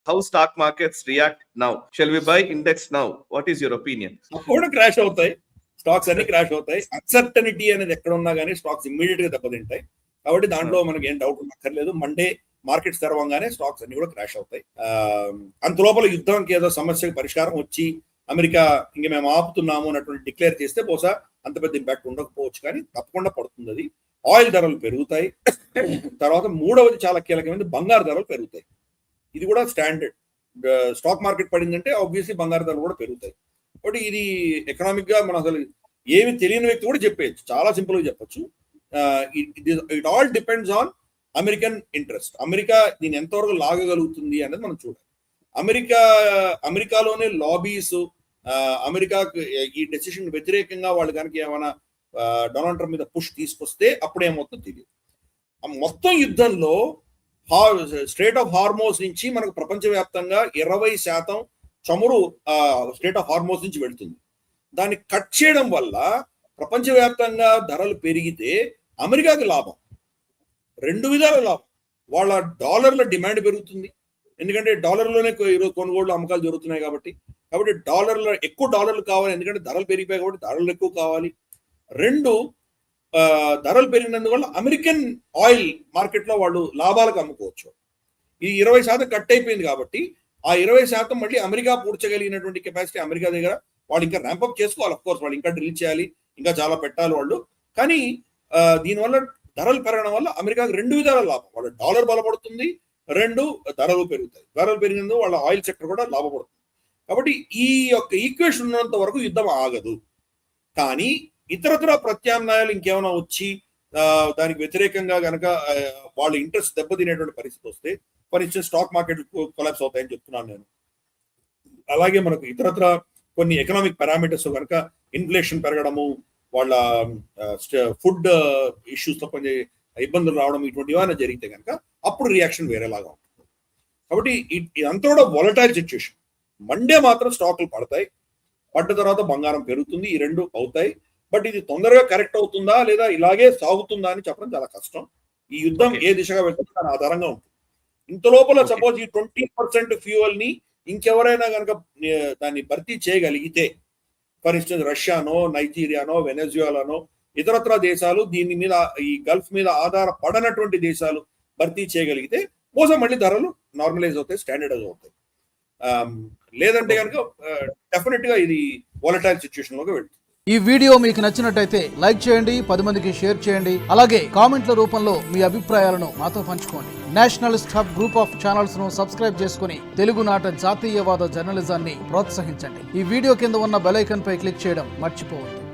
how stock markets react now? Shall we buy index now? What is your opinion? కూడా crash అవుతాయి, stocks అన్ని crash అవుతాయి. Uncertainty అనేది ఎక్కడ ఉన్నా కానీ స్టాక్స్ ఇమ్మీడియట్ గా దెబ్బతింటాయి. కాబట్టి దాంట్లో మనకి ఏం డౌట్ ఉండక్కర్లేదు. మండే మార్కెట్స్ తెరవంగానే స్టాక్స్ అన్ని కూడా క్రాష్ అవుతాయి. అంత లోపల యుద్ధంకి ఏదో సమస్యకు పరిష్కారం వచ్చి అమెరికా ఇంక మేము ఆపుతున్నాము అన్నటువంటి డిక్లేర్ చేస్తే బహుశా అంత పెద్ద ఇంపాక్ట్ ఉండకపోవచ్చు, కానీ తప్పకుండా పడుతుంది అది. ఆయిల్ ధరలు పెరుగుతాయి. తర్వాత మూడవది చాలా కీలకమైనది, బంగారు ధరలు పెరుగుతాయి. ఇది కూడా స్టాండర్డ్. స్టాక్ మార్కెట్ పడిందంటే ఆబ్వియస్లీ బంగారు ధరలు కూడా పెరుగుతాయి. కాబట్టి ఇది ఎకనామిక్ గా మనం అసలు ఏమి తెలియని వ్యక్తి కూడా చెప్పేయచ్చు, చాలా సింపుల్ గా చెప్పచ్చు. It all depends on American interest. America దీన్ని ఎంతవరకు లాగగలుగుతుంది అనేది మనం చూడాలి. అమెరికాలోనే లాబీస్ అమెరికాకు ఈ డెసిషన్ వ్యతిరేకంగా వాళ్ళు కనుక ఏమైనా డొనాల్డ్ ట్రంప్ మీద పుష్ తీసుకొస్తే అప్పుడేమవుతుందో తెలియదు. మొత్తం యుద్ధంలో స్ట్రేట్ ఆఫ్ హార్మోస్ నుంచి మనకు ప్రపంచవ్యాప్తంగా 20% చమురు స్ట్రేట్ ఆఫ్ హార్మోస్ నుంచి వెళ్తుంది. దాన్ని కట్ చేయడం వల్ల ప్రపంచవ్యాప్తంగా ధరలు పెరిగితే అమెరికాకి లాభం, రెండు విధాల లాభం. వాళ్ళ డాలర్ల డిమాండ్ పెరుగుతుంది, ఎందుకంటే డాలర్లోనే ఈరోజు కొనుగోళ్లు అమ్మకాలు జరుగుతున్నాయి కాబట్టి ఎక్కువ డాలర్లు కావాలి, ఎందుకంటే ధరలు పెరిగిపోయాయి కాబట్టి డాలర్లు ఎక్కువ కావాలి. రెండు, ధరలు పెరిగినందువల్ల అమెరికన్ ఆయిల్ మార్కెట్లో వాళ్ళు లాభాలకు అమ్ముకోవచ్చు. ఈ 20% కట్ అయిపోయింది కాబట్టి ఆ 20% మళ్ళీ అమెరికా పూడ్చగలిగినటువంటి కెపాసిటీ అమెరికా దగ్గర. వాళ్ళు ఇంకా ర్యాంపప్ చేసుకోవాలి, అఫ్ కోర్స్ వాళ్ళు ఇంకా డ్రిల్ చేయాలి, ఇంకా చాలా పెట్టాలి వాళ్ళు. కానీ దీనివల్ల ధరలు పెరగడం వల్ల అమెరికాకి రెండు విధాల లాభం. వాళ్ళ డాలర్ బలపడుతుంది, రెండు ధరలు పెరుగుతాయి. ధరలు పెరిగినందుకు వాళ్ళ ఆయిల్ సెక్టర్ కూడా లాభపడుతుంది. కాబట్టి ఈ యొక్క ఈక్వేషన్ ఉన్నంత వరకు యుద్ధం ఆగదు. కానీ ఇతరత్ర ప్రత్యామ్నాయాలు ఇంకేమైనా వచ్చి దానికి వ్యతిరేకంగా కనుక వాళ్ళ ఇంట్రెస్ట్ దెబ్బతినేటువంటి పరిస్థితి వస్తే, for instance stock market collapse అవుతాయని చెప్తున్నాను నేను. అలాగే మనకు ఇతరత్ర కొన్ని ఎకనామిక్ పారామీటర్స్ కనుక ఇన్ఫ్లేషన్ పెరగడము, వాళ్ళ ఫుడ్ ఇష్యూస్ తో కొన్ని ఇబ్బందులు రావడం, ఇటువంటి ఏమైనా జరిగితే కనుక అప్పుడు రియాక్షన్ వేరేలాగా ఉంటుంది. కాబట్టి ఇదంతా కూడా వాలటైల్ సిచ్యుయేషన్. మండే మాత్రం స్టాకులు పడతాయి, పడ్డ తర్వాత బంగారం పెరుగుతుంది, ఈ రెండు అవుతాయి. బట్ ఇది తొందరగా కరెక్ట్ అవుతుందా లేదా ఇలాగే సాగుతుందా అని చెప్పడం చాలా కష్టం. ఈ యుద్ధం ఏ దిశగా వెళ్తుందో దాని ఆధారంగా ఉంటుంది. ఇంత లోపల సపోజ్ ఈ 20% ఫ్యూయల్ ని ఇంకెవరైనా కనుక దాన్ని భర్తీ చేయగలిగితే, ఫర్ ఇన్స్టెన్స్ రష్యానో, నైజీరియానో, వెనెజులానో, ఇతరత్ర దేశాలు దీని మీద, ఈ గల్ఫ్ మీద ఆధారపడనటువంటి దేశాలు భర్తీ చేయగలిగితే బహుశా మళ్ళీ ధరలు నార్మలైజ్ అవుతాయి, స్టాండర్డైజ్ అవుతాయి. లేదంటే కనుక డెఫినెట్ గా ఇది వాలటైల్ సిచ్యుయేషన్ లోకి వెళ్తుంది. ఈ వీడియో మీకు నచ్చినట్టయితే లైక్ చేయండి, 10 మందికి షేర్ చేయండి. అలాగే కామెంట్ల రూపంలో మీ అభిప్రాయాలను మాతో పంచుకోండి. Nationalist hub group of channels ను సబ్స్క్రైబ్ చేసుకుని తెలుగునాట జాతీయవాద జర్నలిజాన్ని ప్రోత్సహించండి. ఈ వీడియో కింద ఉన్న బెల్ ఐకాన్ పై క్లిక్ చేయడం మర్చిపోవద్దు.